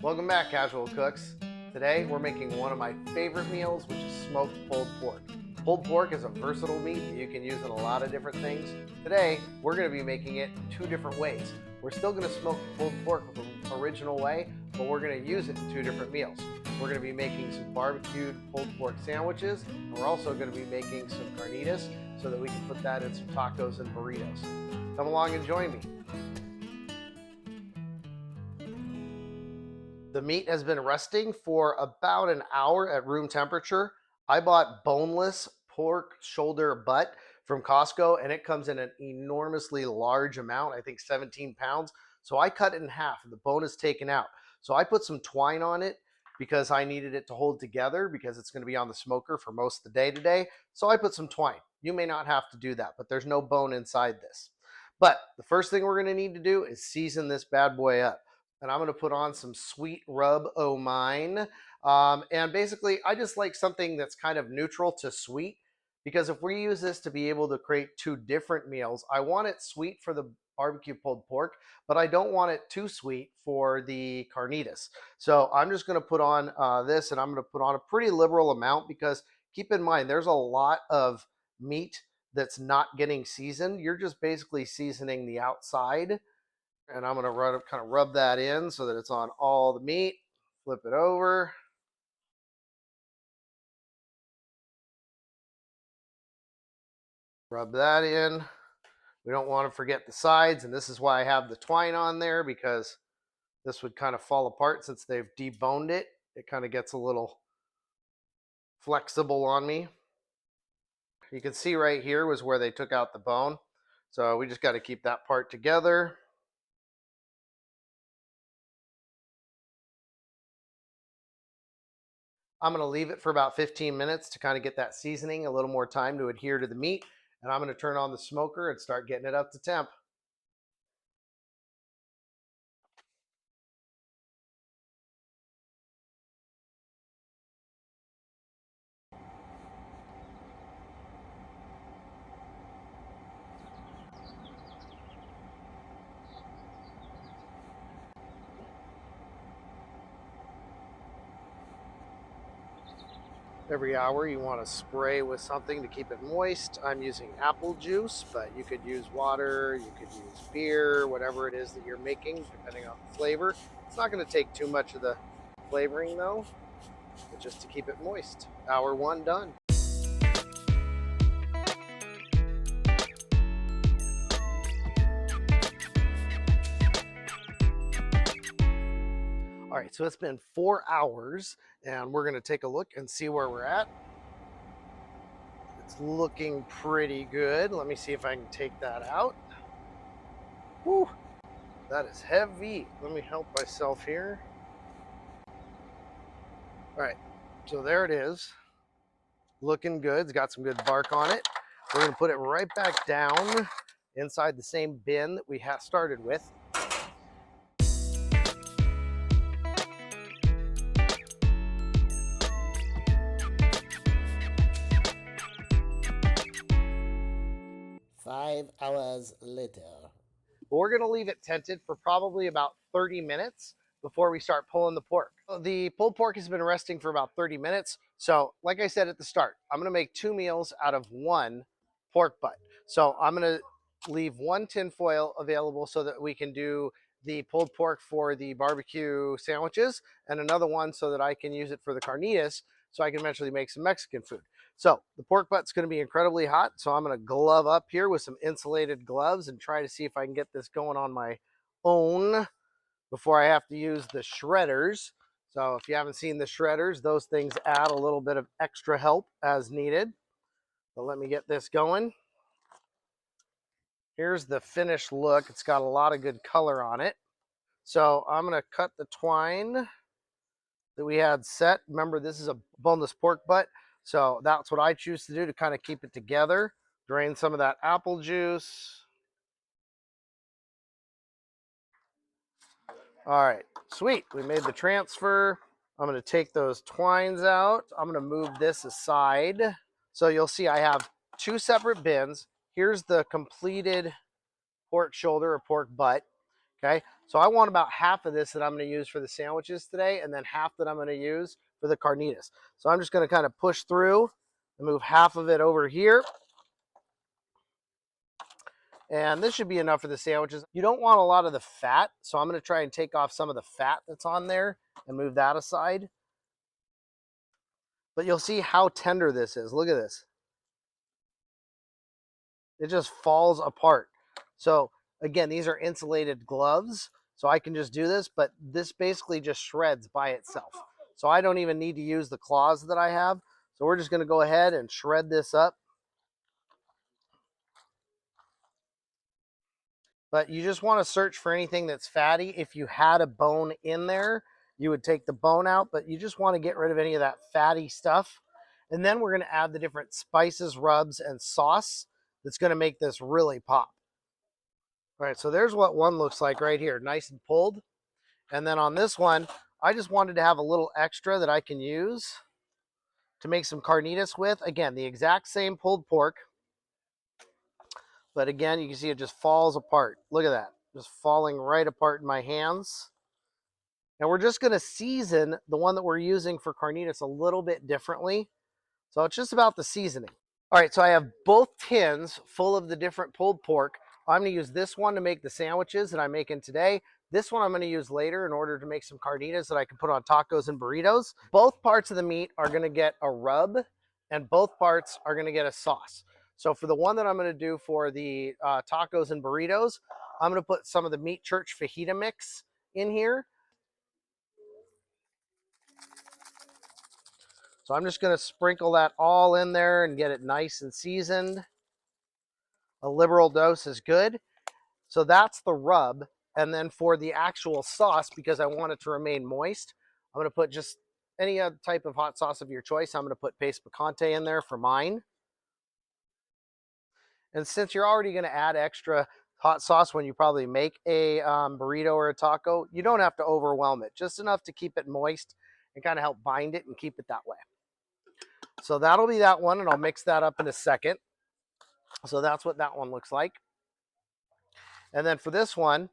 Welcome back, casual cooks. Today we're making one of my favorite meals, which is smoked pulled pork. Pulled pork is a versatile meat that you can use in a lot of different things. Today we're going to be making it two different ways. We're still going to smoke pulled pork the original way, but we're going to use it in two different meals. We're going to be making some barbecued pulled pork sandwiches, and we're also going to be making some carnitas so that we can put that in some tacos and burritos. Come along and join me. The meat has been resting for about an hour at room temperature. I bought boneless pork shoulder butt from Costco, and it comes in an enormously large amount, I think 17 pounds. So I cut it in half and the bone is taken out. So I put some twine on it because I needed it to hold together because it's going to be on the smoker for most of the day today. So I put some twine. You may not have to do that, but there's no bone inside this. But the first thing we're going to need to do is season this bad boy up. And I'm going to put on some sweet rub o' mine. And basically, I just like something that's kind of neutral to sweet, because if we use this to be able to create two different meals, I want it sweet for the barbecue pulled pork, but I don't want it too sweet for the carnitas. So I'm just going to put on this, and I'm going to put on a pretty liberal amount, because keep in mind, there's a lot of meat that's not getting seasoned. You're just basically seasoning the outside. And I'm going to kind of rub that in so that it's on all the meat. Flip it over. Rub that in. We don't want to forget the sides, and this is why I have the twine on there, because this would kind of fall apart since they've deboned it. It kind of gets a little flexible on me. You can see right here was where they took out the bone. So we just got to keep that part together. I'm going to leave it for about 15 minutes to kind of get that seasoning a little more time to adhere to the meat. And I'm going to turn on the smoker and start getting it up to temp. Every hour you want to spray with something to keep it moist. I'm using apple juice, but you could use water, you could use beer, whatever it is that you're making, depending on the flavor. It's not going to take too much of the flavoring though, but just to keep it moist. Hour one done. All right, so it's been 4 hours, and we're going to take a look and see where we're at. It's looking pretty good. Let me see if I can take that out. Whew, that is heavy. Let me help myself here. All right, so there it is. Looking good. It's got some good bark on it. We're going to put it right back down inside the same bin that we started with. Five hours later. We're going to leave it tented for probably about 30 minutes before we start pulling the pork. The pulled pork has been resting for about 30 minutes. So like I said at the start, I'm going to make two meals out of one pork butt. So I'm going to leave one tin foil available so that we can do the pulled pork for the barbecue sandwiches, and another one so that I can use it for the carnitas, so I can eventually make some Mexican food. So the pork butt's going to be incredibly hot, so I'm going to glove up here with some insulated gloves and try to see if I can get this going on my own before I have to use the shredders. So if you haven't seen the shredders, those things add a little bit of extra help as needed. But let me get this going. Here's the finished look. It's got a lot of good color on it. So I'm going to cut the twine that we had set. Remember, this is a boneless pork butt. So that's what I choose to do to kind of keep it together. Drain some of that apple juice. All right, sweet. We made the transfer. I'm going to take those twines out. I'm going to move this aside. So you'll see I have two separate bins. Here's the completed pork shoulder or pork butt. Okay, So I want about half of this that I'm going to use for the sandwiches today, and then half that I'm going to use for the carnitas. So I'm just going to kind of push through and move half of it over here. And this should be enough for the sandwiches. You don't want a lot of the fat, so I'm going to try and take off some of the fat that's on there and move that aside. But you'll see how tender this is. Look at this. It just falls apart. So again, these are insulated gloves, so I can just do this, but this basically just shreds by itself. So I don't even need to use the claws that I have. So we're just going to go ahead and shred this up. But you just want to search for anything that's fatty. If you had a bone in there, you would take the bone out, but you just want to get rid of any of that fatty stuff. And then we're going to add the different spices, rubs, and sauce that's going to make this really pop. All right, so there's what one looks like right here, nice and pulled. And then on this one, I just wanted to have a little extra that I can use to make some carnitas with. Again, the exact same pulled pork, but again, you can see it just falls apart. Look at that, just falling right apart in my hands. And we're just gonna season the one that we're using for carnitas a little bit differently. So it's just about the seasoning. All right, so I have both tins full of the different pulled pork. I'm gonna use this one to make the sandwiches that I'm making today. This one I'm gonna use later in order to make some carnitas that I can put on tacos and burritos. Both parts of the meat are gonna get a rub and both parts are gonna get a sauce. So for the one that I'm gonna do for the tacos and burritos, I'm gonna put some of the Meat Church fajita mix in here. So I'm just gonna sprinkle that all in there and get it nice and seasoned. A liberal dose is good. So that's the rub. And then for the actual sauce, because I want it to remain moist, I'm going to put just any type of hot sauce of your choice. I'm going to put paste picante in there for mine. And since you're already going to add extra hot sauce when you probably make a burrito or a taco, you don't have to overwhelm it. Just enough to keep it moist and kind of help bind it and keep it that way. So that'll be that one, and I'll mix that up in a second. So that's what that one looks like. And then for this one,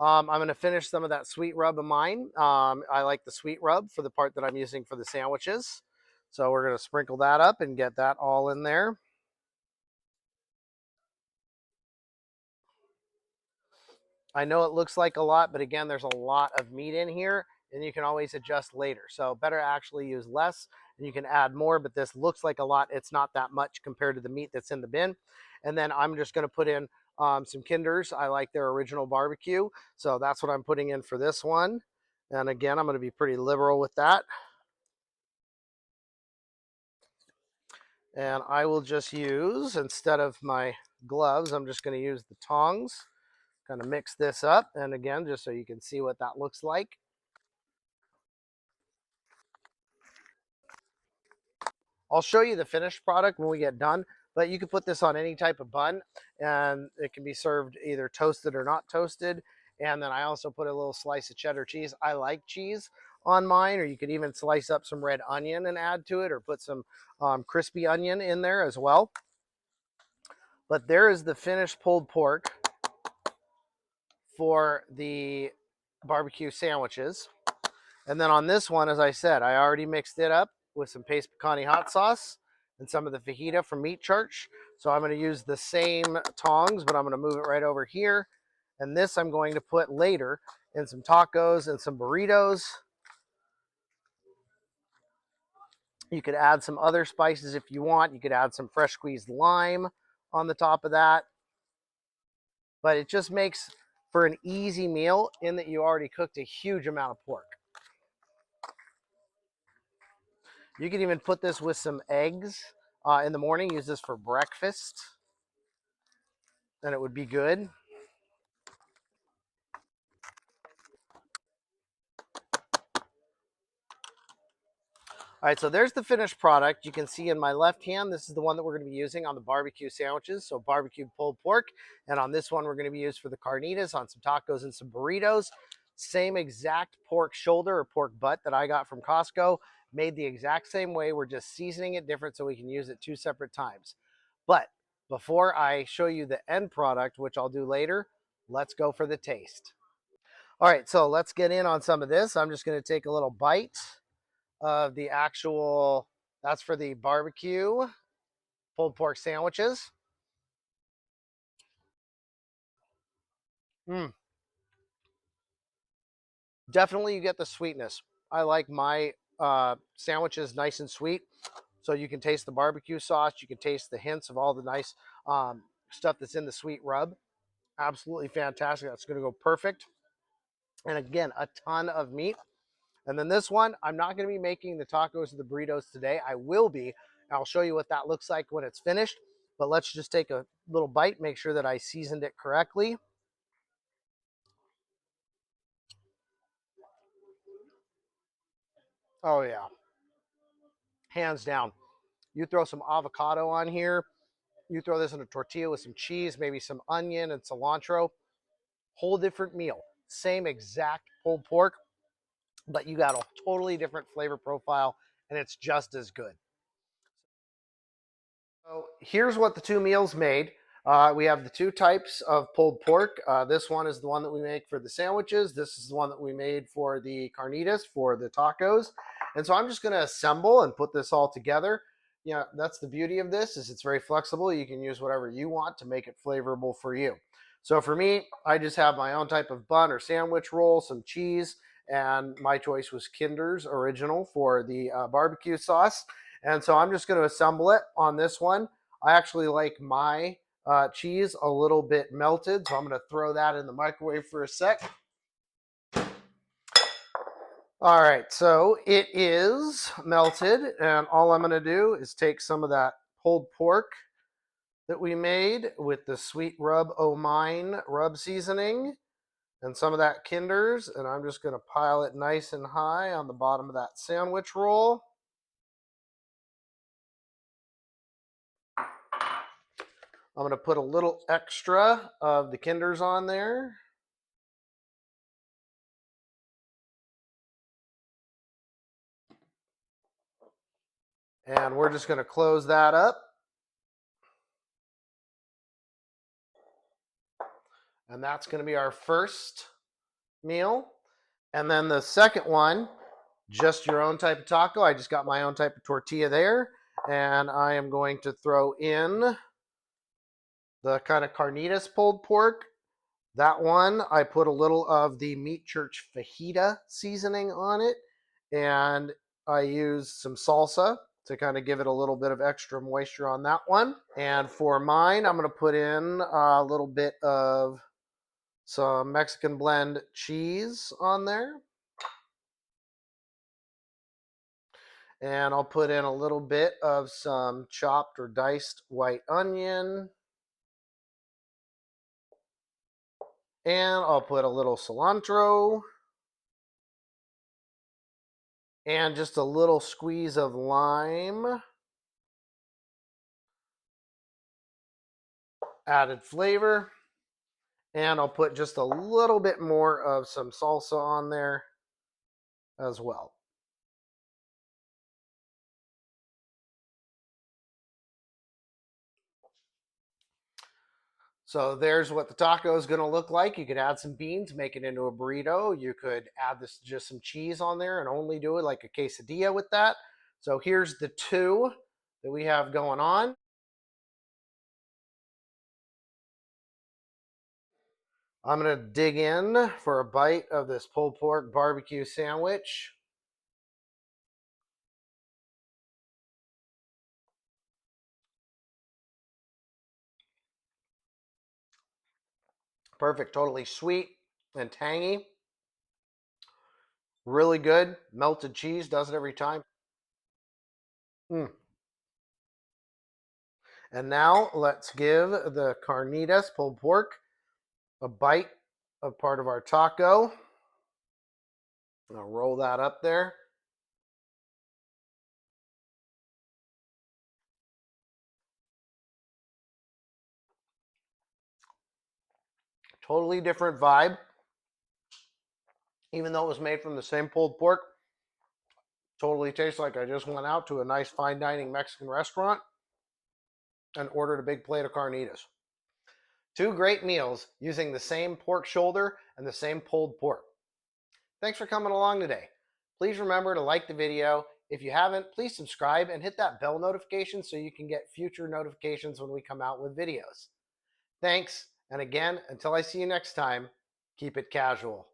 I'm going to finish some of that sweet rub of mine. I like the sweet rub for the part that I'm using for the sandwiches. So we're going to sprinkle that up and get that all in there. I know it looks like a lot, but again, there's a lot of meat in here and you can always adjust later. So better actually use less and you can add more, but this looks like a lot. It's not that much compared to the meat that's in the bin. And then I'm just going to put in some Kinders. I like their original barbecue. So that's what I'm putting in for this one. And again, I'm going to be pretty liberal with that. And I will just use, instead of my gloves, I'm just going to use the tongs. Kind of mix this up. And again, just so you can see what that looks like. I'll show you the finished product when we get done, but you can put this on any type of bun and it can be served either toasted or not toasted. And then I also put a little slice of cheddar cheese. I like cheese on mine, or you could even slice up some red onion and add to it, or put some crispy onion in there as well. But there is the finished pulled pork for the barbecue sandwiches. And then on this one, as I said, I already mixed it up with some paste picante hot sauce and some of the fajita from Meat Church. So I'm going to use the same tongs, but I'm going to move it right over here. And this I'm going to put later in some tacos and some burritos. You could add some other spices if you want. You could add some fresh squeezed lime on the top of that. But it just makes for an easy meal in that you already cooked a huge amount of pork. You can even put this with some eggs in the morning. Use this for breakfast, and it would be good. All right, so there's the finished product. You can see in my left hand, this is the one that we're going to be using on the barbecue sandwiches, so barbecued pulled pork. And on this one, we're going to be used for the carnitas, on some tacos and some burritos. Same exact pork shoulder or pork butt that I got from Costco, made the exact same way. We're just seasoning it different so we can use it 2 separate times. But before I show you the end product, which I'll do later, let's go for the taste. All right, so let's get in on some of this. I'm just going to take a little bite of the actual, that's for the barbecue pulled pork sandwiches. Mm, definitely you get the sweetness. I like my sandwiches nice and sweet. So you can taste the barbecue sauce. You can taste the hints of all the nice stuff that's in the sweet rub. Absolutely fantastic. That's going to go perfect. And again, a ton of meat. And then this one, I'm not going to be making the tacos or the burritos today. I will be. I'll show you what that looks like when it's finished. But let's just take a little bite, make sure that I seasoned it correctly. Oh, yeah. Hands down. You throw some avocado on here. You throw this in a tortilla with some cheese, maybe some onion and cilantro. Whole different meal. Same exact pulled pork, but you got a totally different flavor profile, and it's just as good. So here's what the two meals made. We have the two types of pulled pork. This one is the one that we make for the sandwiches. This is the one that we made for the carnitas, for the tacos. And so I'm just going to assemble and put this all together. Yeah, that's the beauty of this is it's very flexible. You can use whatever you want to make it flavorful for you. So for me, I just have my own type of bun or sandwich roll, some cheese, and my choice was Kinder's Original for the barbecue sauce. And so I'm just going to assemble it on this one. I actually like my cheese a little bit melted, so I'm going to throw that in the microwave for a sec. All right, so it is melted, and all I'm going to do is take some of that pulled pork that we made with the sweet rub o' mine rub seasoning and some of that Kinder's, and I'm just going to pile it nice and high on the bottom of that sandwich roll. I'm going to put a little extra of the Kinder's on there. And we're just going to close that up. And that's going to be our first meal. And then the second one, just your own type of taco. I just got my own type of tortilla there. And I am going to throw in the kind of carnitas pulled pork. That one, I put a little of the Meat Church fajita seasoning on it. And I used some salsa to kind of give it a little bit of extra moisture on that one. And for mine, I'm going to put in a little bit of some Mexican blend cheese on there. And I'll put in a little bit of some chopped or diced white onion. And I'll put a little cilantro. And just a little squeeze of lime. Added flavor. And I'll put just a little bit more of some salsa on there as well. So there's what the taco is going to look like. You could add some beans, make it into a burrito. You could add this just some cheese on there and only do it like a quesadilla with that. So here's the two that we have going on. I'm going to dig in for a bite of this pulled pork barbecue sandwich. Perfect, totally sweet and tangy. Really good. Melted cheese does it every time. Mm. And now let's give the carnitas pulled pork a bite of part of our taco. I'll roll that up there. Totally different vibe. Even though it was made from the same pulled pork, totally tastes like I just went out to a nice fine dining Mexican restaurant and ordered a big plate of carnitas. Two great meals using the same pork shoulder and the same pulled pork. Thanks for coming along today. Please remember to like the video. If you haven't, please subscribe and hit that bell notification so you can get future notifications when we come out with videos. Thanks, and again, until I see you next time, keep it casual.